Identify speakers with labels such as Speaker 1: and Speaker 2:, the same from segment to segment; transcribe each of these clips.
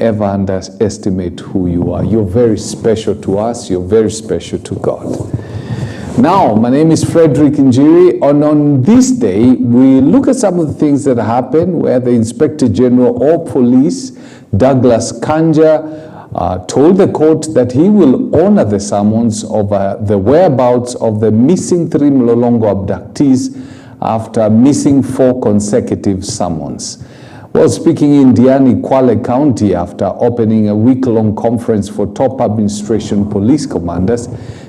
Speaker 1: Ever underestimate who you are. You're very special to us. You're very special to God. Now, my name is Frederick Njiri, and on this day, we look at some of the things that happened where the Inspector General of Police, Douglas Kanja, told the court that he will honor the summons of the whereabouts of the missing 3 Mlolongo abductees after missing 4 consecutive summons. Well, speaking in Diani, Kwale County, after opening a week-long conference for top administration police commanders,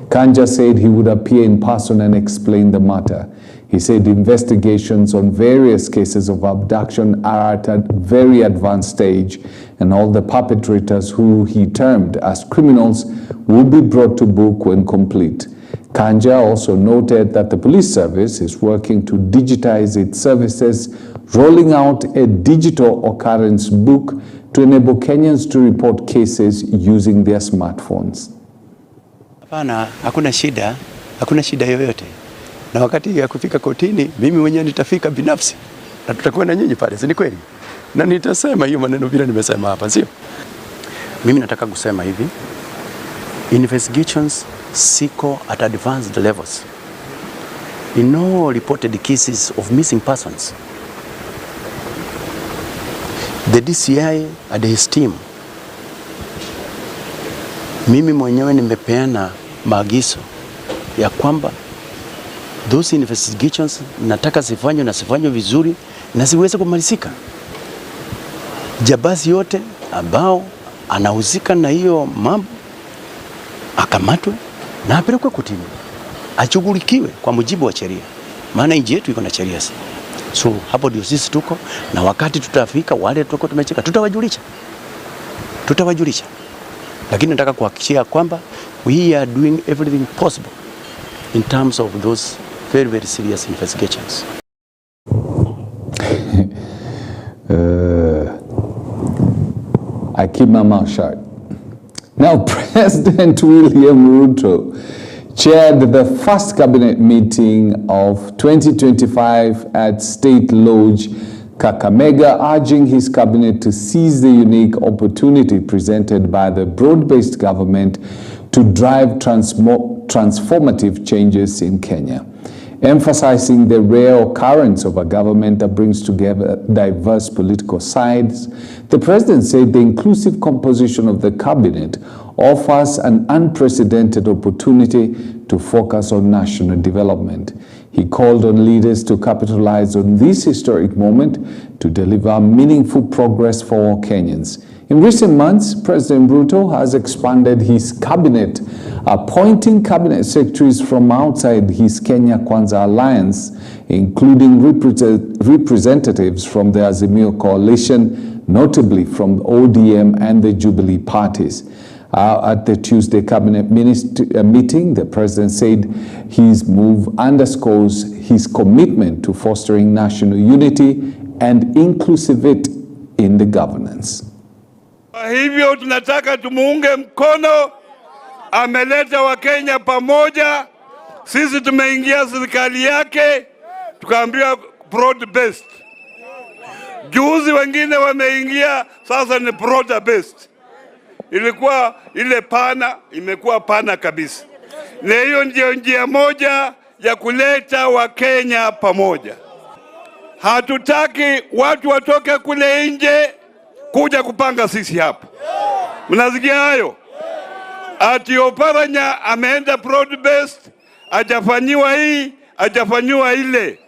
Speaker 1: Kanja said he would appear in person and explain the matter. He said investigations on various cases of abduction are at a very advanced stage, and all the perpetrators who he termed as criminals will be brought to book when complete. Kanja also noted that the police service is working to digitize its services, rolling out a digital occurrence book to enable Kenyans to report cases using their smartphones.
Speaker 2: Hapana, hakuna shida yoyote. Na wakati ya kufika kotini, mimi mwenyewe nitafika binafsi na tutakuwa na nyinyi pale, si ni kweli? Na nitasema hiyo maneno vile nimesema hapa, sio? Mimi nataka kusema hivi, investigations siko at advanced levels. In all reported cases of missing persons, the DCI and his team, mimi mwenyewe nimepeana maagizo ya kwamba those investigations nataka zifanywe na zifanywe vizuri na siweze kumalizika. Jabazi yote ambao anahusika na hiyo mambo akamatwe na apelekwe kotini, achughulikiwe kwa mujibu wa sheria, maana nchi yetu iko na sheria. So hapo ndio sisi tuko, na wakati tutafika wale tuko tumecheka tutawajulisha. Lakini nataka kuhakikishia kwamba we are doing everything possible in terms of those very, very serious investigations. I keep my mouth shut. Now, President William Ruto chaired the first cabinet meeting of 2025 at State Lodge, Kakamega, urging his cabinet to seize the unique opportunity presented by the broad-based government to drive transformative changes in Kenya. Emphasizing the rare occurrence of a government that brings together diverse political sides, the president said the inclusive composition of the cabinet offers an unprecedented opportunity to focus on national development. He called on leaders to capitalize on this historic moment to deliver meaningful progress for all Kenyans. In recent months, President Ruto has expanded his cabinet, appointing cabinet secretaries from outside his Kenya Kwanza alliance, including representatives from the Azimio coalition, notably from ODM and the Jubilee parties. At the Tuesday cabinet meeting, the president said his move underscores his commitment to fostering national unity and inclusivity in the governance.
Speaker 3: Hivyo tunataka tumuunge mkono, ameleta Wakenya pamoja. Sisi tumeingia serikali yake, tukaambiwa broad based. Juzi wengine wameingia, sasa ni broad based. Ilikuwa ile pana, imekuwa pana kabisa. Na hiyo ndio njia moja ya kuleta Wakenya pamoja. Hatutaki watu watoke kule nje kuja kupanga sisi hapa. Mnasikia hayo? Ati Oparanya ameenda broad based, hajafanyiwa hii, hajafanyiwa ile.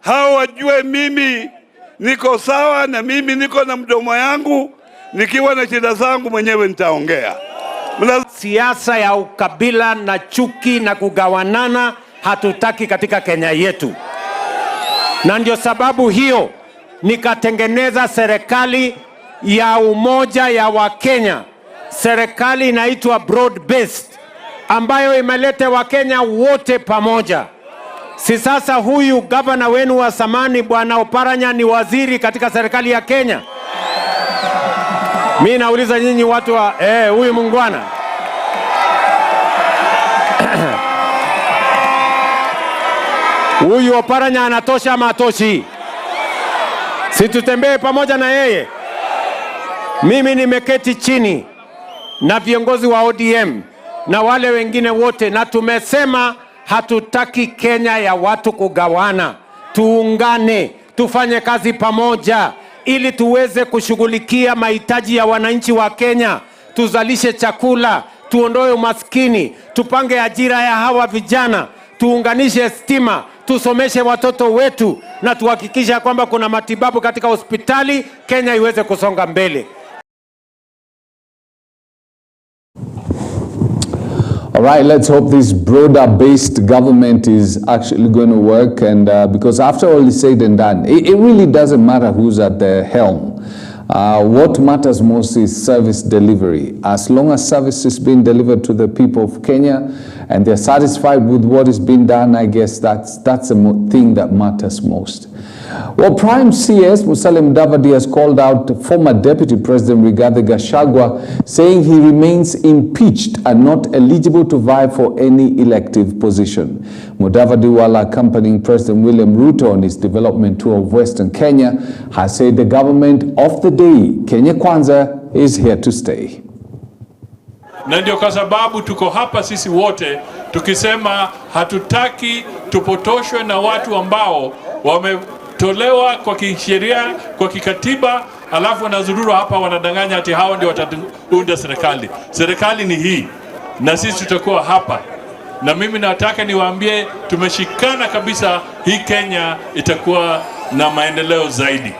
Speaker 3: Hao wajue mimi niko sawa, na mimi niko na mdomo yangu, nikiwa na shida zangu mwenyewe nitaongea.
Speaker 4: Siasa ya ukabila na chuki na kugawanana hatutaki katika Kenya yetu. Na ndio sababu hiyo nikatengeneza serikali ya umoja ya Wakenya. Serikali inaitwa broad based, ambayo imeleta Wakenya wote pamoja. Si sasa huyu gavana wenu wa zamani Bwana Oparanya ni waziri katika serikali ya Kenya? Mimi nauliza nyinyi watu wa huyu mungwana. Huyu Oparanya anatosha ama atoshi? Si tutembee pamoja na yeye? Mimi nimeketi chini na viongozi wa ODM na wale wengine wote, na tumesema hatutaki Kenya ya watu kugawana. Tuungane, tufanye kazi pamoja ili tuweze kushughulikia mahitaji ya wananchi wa Kenya. Tuzalishe chakula, tuondoe umaskini, tupange ajira ya hawa vijana, tuunganishe stima, tusomeshe watoto wetu, na tuhakikisha kwamba kuna matibabu katika hospitali, Kenya iweze kusonga mbele.
Speaker 1: All right, let's hope this broader-based government is actually going to work, and because after all is said and done, it really doesn't matter who's at the helm. What matters most is service delivery. As long as service is being delivered to the people of Kenya and they're satisfied with what is being done, I guess that's the thing that matters most. Well, Prime CS Musalia Mudavadi has called out former Deputy President Rigathi Gachagua, saying he remains impeached and not eligible to vie for any elective position. Mudavadi, while accompanying President William Ruto on his development tour of Western Kenya, has said the government of the day, Kenya Kwanza, is here to stay.
Speaker 5: Na ndio kwa sababu tuko hapa sisi wote tukisema hatutaki tupotoshwe na watu ambao wametolewa kwa kisheria, kwa kikatiba, alafu wanazurura hapa wanadanganya ati hao ndio wataunda serikali. Serikali ni hii na sisi tutakuwa hapa. Na mimi nataka niwaambie tumeshikana kabisa, hii Kenya itakuwa na maendeleo zaidi.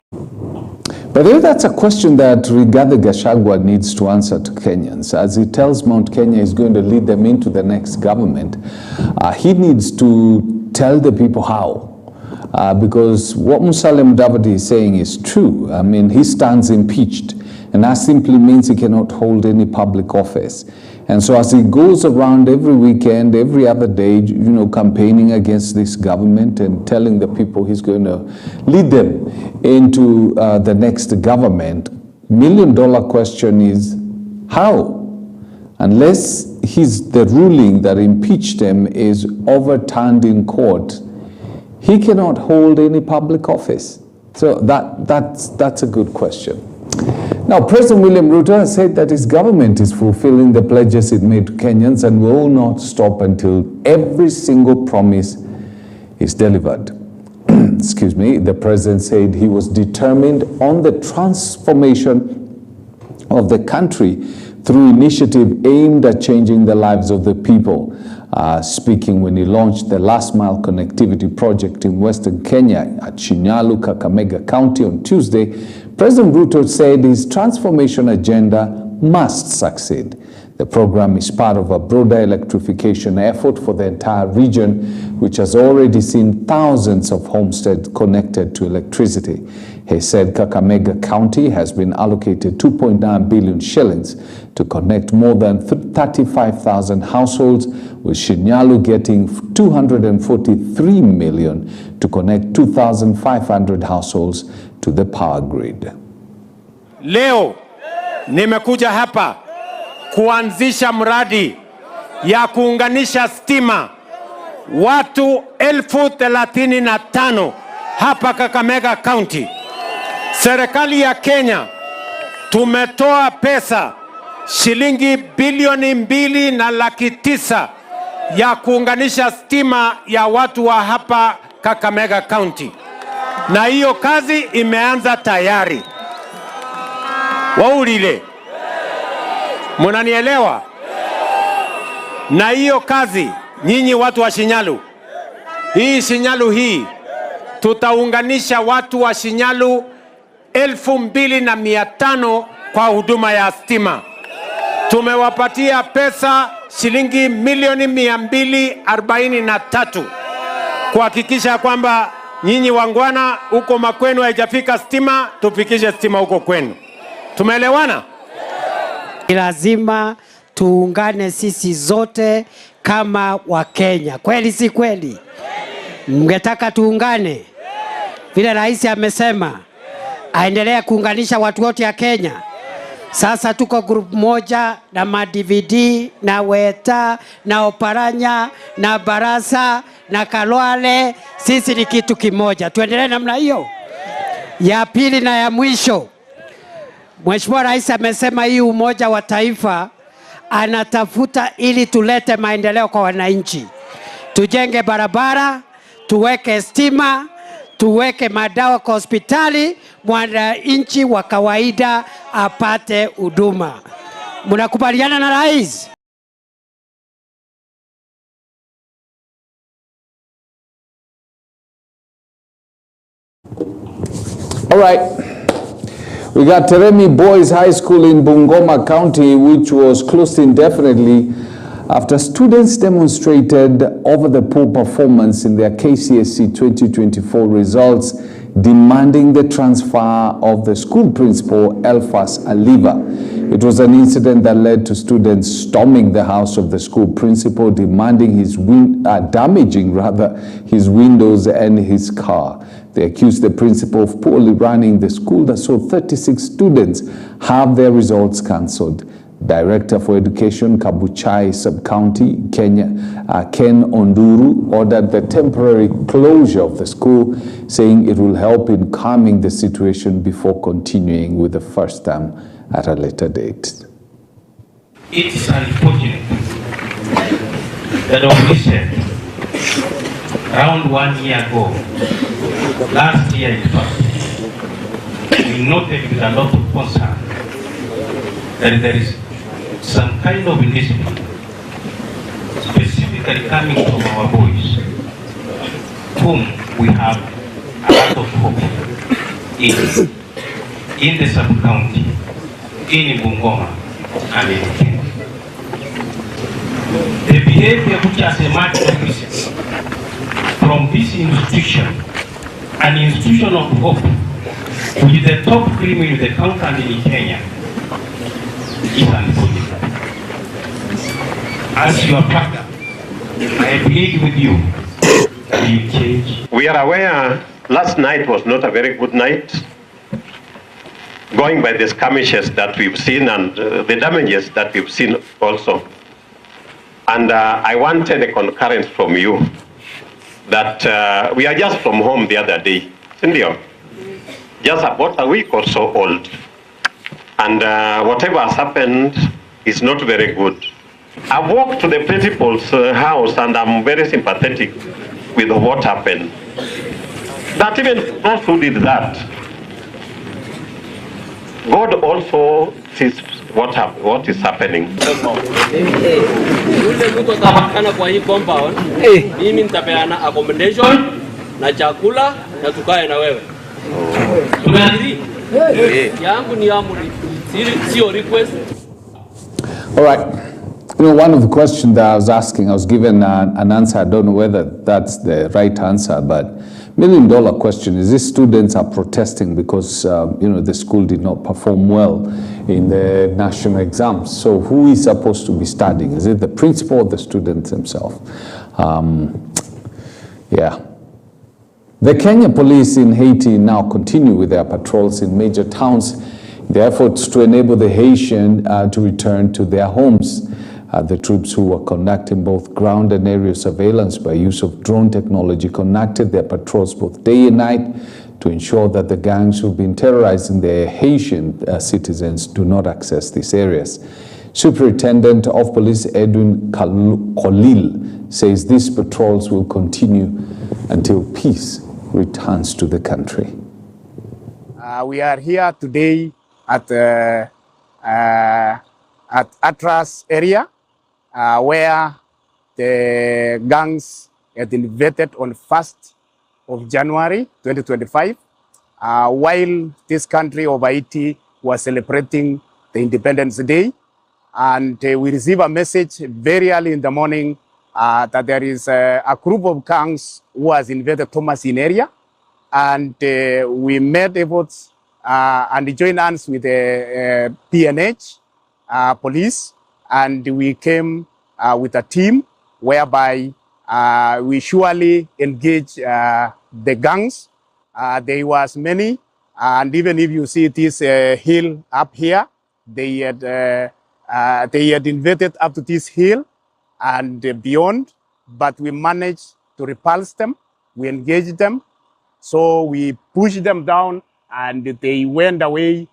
Speaker 1: But that's a question that Rigathi Gachagua needs to answer to Kenyans. As he tells Mount Kenya is going to lead them into the next government, he needs to tell the people how. Because what Musalia Mudavadi is saying is true. I mean, he stands impeached, and that simply means he cannot hold any public office. And so as he goes around every weekend, every other day, campaigning against this government and telling the people he's going to lead them into the next government, million-dollar question is how? Unless the ruling that impeached him is overturned in court, he cannot hold any public office. So that's a good question. Now, President William Ruto has said that his government is fulfilling the pledges it made to Kenyans and will not stop until every single promise is delivered. Excuse me. The president said he was determined on the transformation of the country through initiative aimed at changing the lives of the people. Speaking when he launched the last mile connectivity project in Western Kenya at Shinyalu, Kakamega County on Tuesday, President Ruto said his transformation agenda must succeed. The program is part of a broader electrification effort for the entire region, which has already seen thousands of homesteads connected to electricity. He said Kakamega County has been allocated 2.9 billion shillings to connect more than 35,000 households, with Shinyalu getting 243 million to connect 2,500 households to the power grid.
Speaker 4: Leo nimekuja hapa kuanzisha mradi ya kuunganisha stima watu 35,000 hapa Kakamega County. Serikali ya Kenya tumetoa pesa shilingi bilioni 2.9 ya kuunganisha stima ya watu wa hapa Kakamega County. Na hiyo kazi imeanza tayari. Waulile, munanielewa? Na hiyo kazi, nyinyi watu wa Shinyalu, hii Shinyalu hii, tutaunganisha watu wa Shinyalu 2,500 kwa huduma ya stima. Tumewapatia pesa shilingi milioni 243 kuhakikisha kwamba nyinyi wangwana huko makwenu haijafika stima, tufikishe stima huko kwenu. Tumeelewana?
Speaker 6: Lazima tuungane sisi zote kama Wakenya. Kweli si kweli? Mngetaka tuungane? Vile rais amesema aendelea kuunganisha watu wote ya Kenya. Sasa tuko group moja na ma-DVD na Weta na Oparanya na Barasa na Kalwale. Sisi ni kitu kimoja. Tuendelee namna hiyo. Ya pili na ya mwisho, Mheshimiwa Rais amesema hii umoja wa taifa anatafuta ili tulete maendeleo kwa wananchi. Tujenge barabara, tuweke stima, tuweke madawa kwa hospitali, mwananchi wa kawaida apate huduma. Mnakubaliana na rais?
Speaker 2: All right. We got Teremi Boys High School in Bungoma County, which was closed indefinitely after students demonstrated over the poor performance in their KCSE 2024 results, demanding the transfer of the school principal, Elfas Aliva. It was an incident that led to students storming the house of the school principal, damaging his windows and his car. They accused the principal of poorly running the school that saw 36 students have their results cancelled. Director for Education, Kabuchai Sub-County, Kenya, Ken Onduru, ordered the temporary closure of the school, saying it will help in calming the situation before continuing with the first term at a later date.
Speaker 7: It is unfortunate that on this end, around 1 year ago, last year in fact, we noted with a lot of concern that there is some kind of indiscipline specifically coming from our boys, whom we have a lot of hope in the sub-county, in Bungoma, and in Kenya. The behavior which has emerged from this institution, an institution of hope, which is the top criminal in the country in Kenya, is unfortunate. As your partner, I plead with you, you change.
Speaker 8: We are aware last night was not a very good night, going by the skirmishes that we've seen and the damages that we've seen also. And I wanted a concurrence from you that we are just from home the other day, Cindy, just about a week or so old. And whatever has happened is not very good. I've walked to the principal's house and I'm very sympathetic with what happened. That even those who did that, God also sees what is happening.
Speaker 9: Yule mtu atapatikana kwa hii compound, mimi nitapeana accommodation na chakula na tukae na wewe. Tumeadhiri. Yangu ni amri. Sio request.
Speaker 2: All right. You know, one of the questions that I was asking, I was given an answer. I don't know whether that's the right answer, but $1 million question is these students are protesting because, you know, the school did not perform well in the national exams. So who is supposed to be studying? Is it the principal or the students themselves? Yeah. The Kenya police in Haiti now continue with their patrols in major towns, the efforts to enable the Haitian to return to their homes. The troops who were conducting both ground and aerial surveillance by use of drone technology conducted their patrols both day and night to ensure that the gangs who've been terrorizing the Haitian citizens do not access these areas. Superintendent of Police Edwin Khalil says these patrols will continue until peace returns to the country.
Speaker 10: We are here today at Atras area, where the gangs had invaded on 1st of January 2025, while this country of Haiti was celebrating the Independence Day. And we received a message very early in the morning that there is a group of gangs who has invaded Thomasin area. And we made efforts and joined hands with the PNH police, and we came with a team whereby we surely engage the gangs. There was many, and even if you see this hill up here, they had invaded up to this hill and beyond, but we managed to repulse them. We engaged them, so we pushed them down, and they went away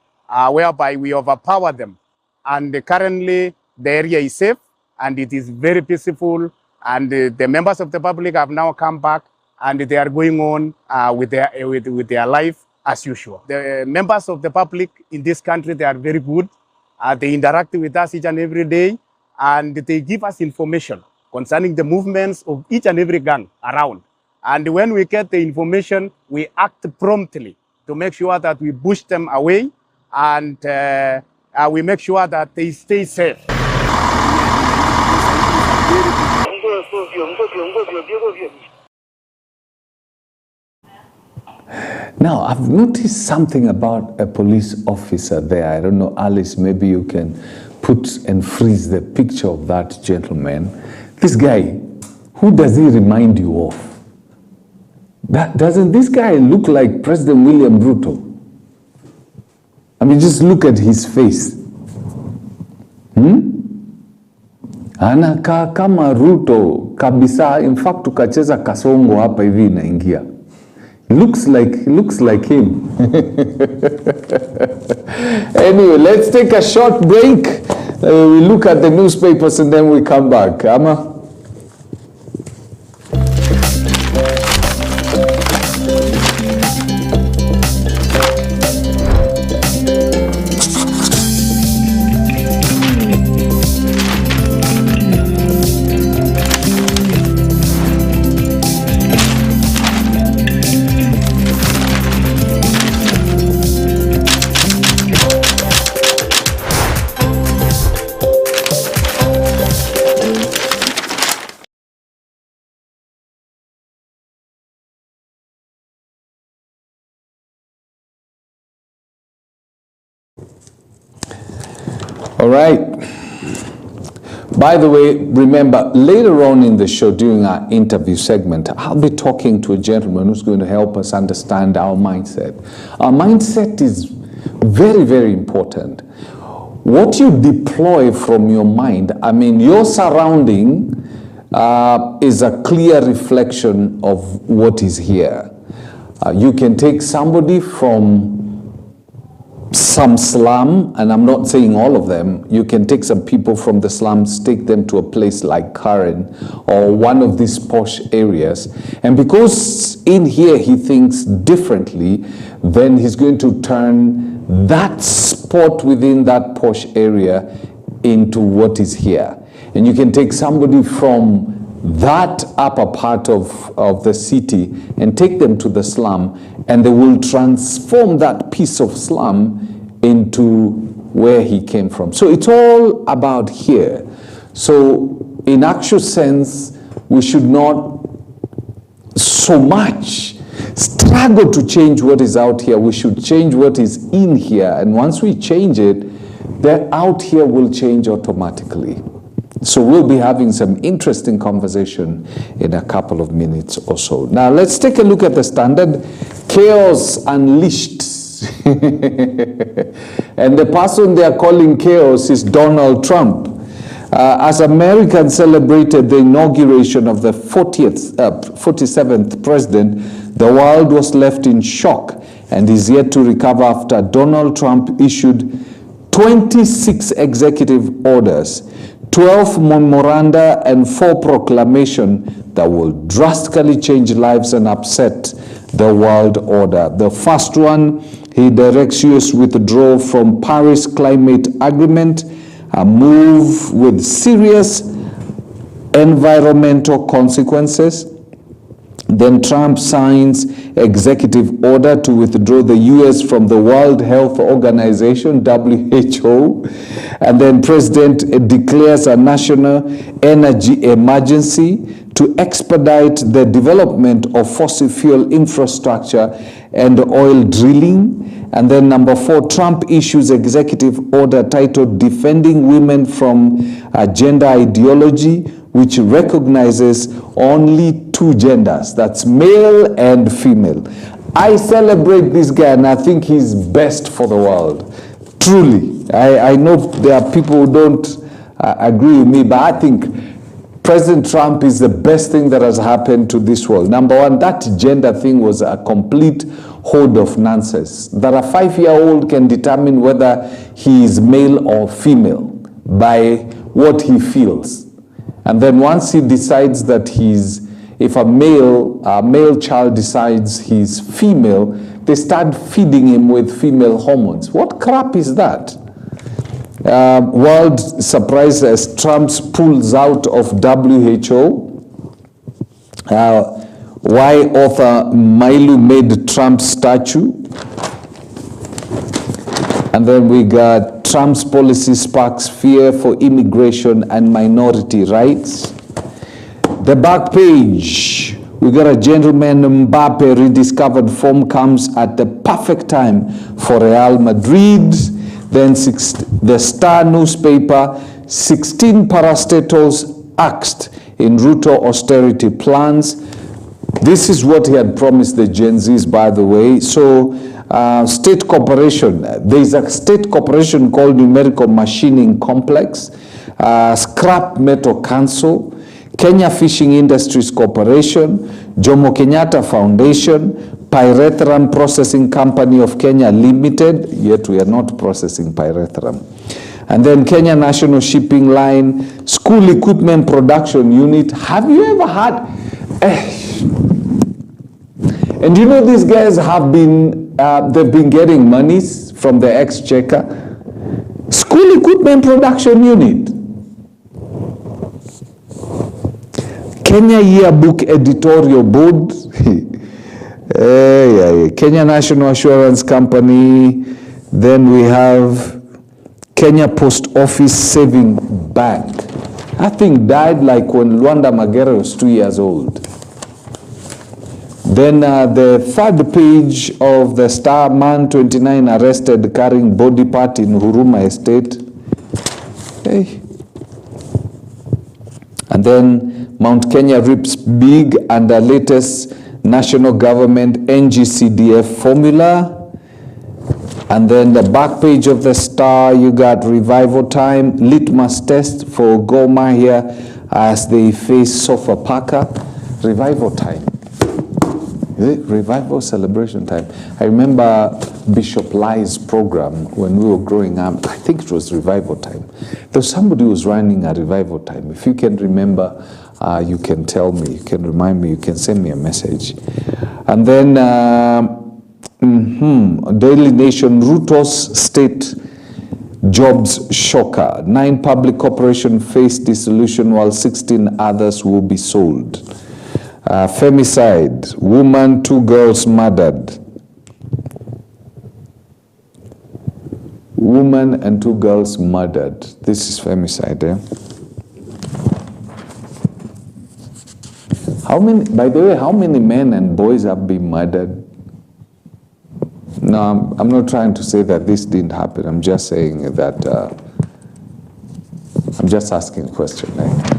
Speaker 10: whereby we overpower them. And currently, the area is safe and it is very peaceful. And the members of the public have now come back and they are going on with their life as usual. The members of the public in this country, they are very good. They interact with us each and every day, and they give us information concerning the movements of each and every gang around. And when we get the information, we act promptly to make sure that we push them away, and we make sure that they stay safe.
Speaker 2: Now, I've noticed something about a police officer there. I don't know, Alice, maybe you can put and freeze the picture of that gentleman. This guy, who does he remind you of? Doesn't this guy look like President William Ruto? I mean, just look at his face. Anakaa kama Ruto kabisa. In fact, tukacheza kasongo hapa hivi inaingia. Looks like him. Anyway, let's take a short break. We look at the newspapers and then we come back. Ama? All right. By the way, remember, later on in the show, during our interview segment, I'll be talking to a gentleman who's going to help us understand our mindset. Our mindset is very, very important. What you deploy from your mind, I mean, your surrounding is a clear reflection of what is here. You can take somebody from some slum, and I'm not saying all of them. You can take some people from the slums, take them to a place like Karen or one of these posh areas. And because in here he thinks differently, then he's going to turn that spot within that posh area into what is here. And you can take somebody from that upper part of the city and take them to the slum, and they will transform that piece of slum into where he came from. So it's all about here. So in actual sense, we should not so much struggle to change what is out here. We should change what is in here. And once we change it, the out here will change automatically. So we'll be having some interesting conversation in a couple of minutes or so. Now let's take a look at the Standard. Chaos unleashed. And the person they are calling chaos is Donald Trump. As Americans celebrated the inauguration of the 47th president, the world was left in shock and is yet to recover after Donald Trump issued 26 executive orders, 12 memoranda and 4 proclamations that will drastically change lives and upset the world order. The first one, he directs US withdrawal from Paris Climate Agreement, a move with serious environmental consequences. Then Trump signs executive order to withdraw the US from the World Health Organization, WHO. And then President declares a national energy emergency to expedite the development of fossil fuel infrastructure and oil drilling. And then number 4, Trump issues executive order titled Defending Women from Gender Ideology, which recognizes only 2 genders, that's male and female. I celebrate this guy and I think he's best for the world. Truly. I know there are people who don't agree with me, but I think President Trump is the best thing that has happened to this world. Number 1, that gender thing was a complete horde of nonsense. That a 5-year-old can determine whether he is male or female by what he feels. And then once he decides that if a male child decides he's female, they start feeding him with female hormones. What crap is that? World surprise as Trump pulls out of WHO. Why author Mailu made Trump statue. And then we got Trump's policy sparks fear for immigration and minority rights. The back page, we got a gentleman Mbappe rediscovered form comes at the perfect time for Real Madrid. Then the Star newspaper, 16 parastatals axed in Ruto austerity plans. This is what he had promised the Gen Zs, by the way. So state corporation, there is a state corporation called Numerical Machining Complex, Scrap Metal Council, Kenya Fishing Industries Corporation, Jomo Kenyatta Foundation, Pyrethrum Processing Company of Kenya Limited, yet we are not processing pyrethrum. And then Kenya National Shipping Line, School Equipment Production Unit. Have you ever had... And you know these guys have been, they've been getting monies from the exchequer. School Equipment Production Unit. Kenya Yearbook Editorial Board. Kenya National Assurance Company. Then we have Kenya Post Office Saving Bank. That thing died like when Luanda Magere was 2 years old. Then the third page of the Star, man 29 arrested carrying body part in Huruma Estate. Hey. And then Mount Kenya rips big under latest national government NGCDF formula. And then the back page of the Star, you got revival time, litmus test for Gor Mahia as they face Sofapaka. Revival time. Is it revival celebration time? I remember Bishop Lai's program when we were growing up. I think it was revival time. There was somebody who was running a revival time. If you can remember, you can tell me, you can remind me, you can send me a message. And then Daily Nation, Ruto's state jobs shocker. 9 public corporations face dissolution while 16 others will be sold. Femicide, woman, 2 girls murdered. Woman and 2 girls murdered. This is femicide, eh? How many, by the way, how many men and boys have been murdered? No, I'm not trying to say that this didn't happen. I'm just saying that, I'm just asking a question, eh?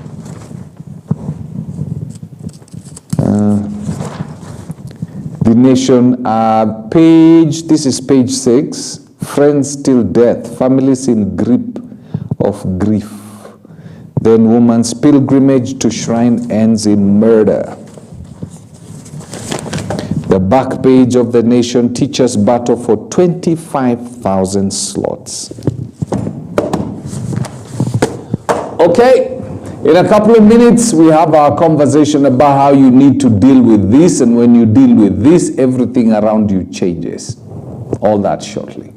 Speaker 2: The Nation page, this is page 6. Friends till death, families in grip of grief. Then woman's pilgrimage to shrine ends in murder. The back page of the Nation, teachers battle for 25,000 slots. Okay. In a couple of minutes, we have our conversation about how you need to deal with this, and when you deal with this, everything around you changes. All that shortly.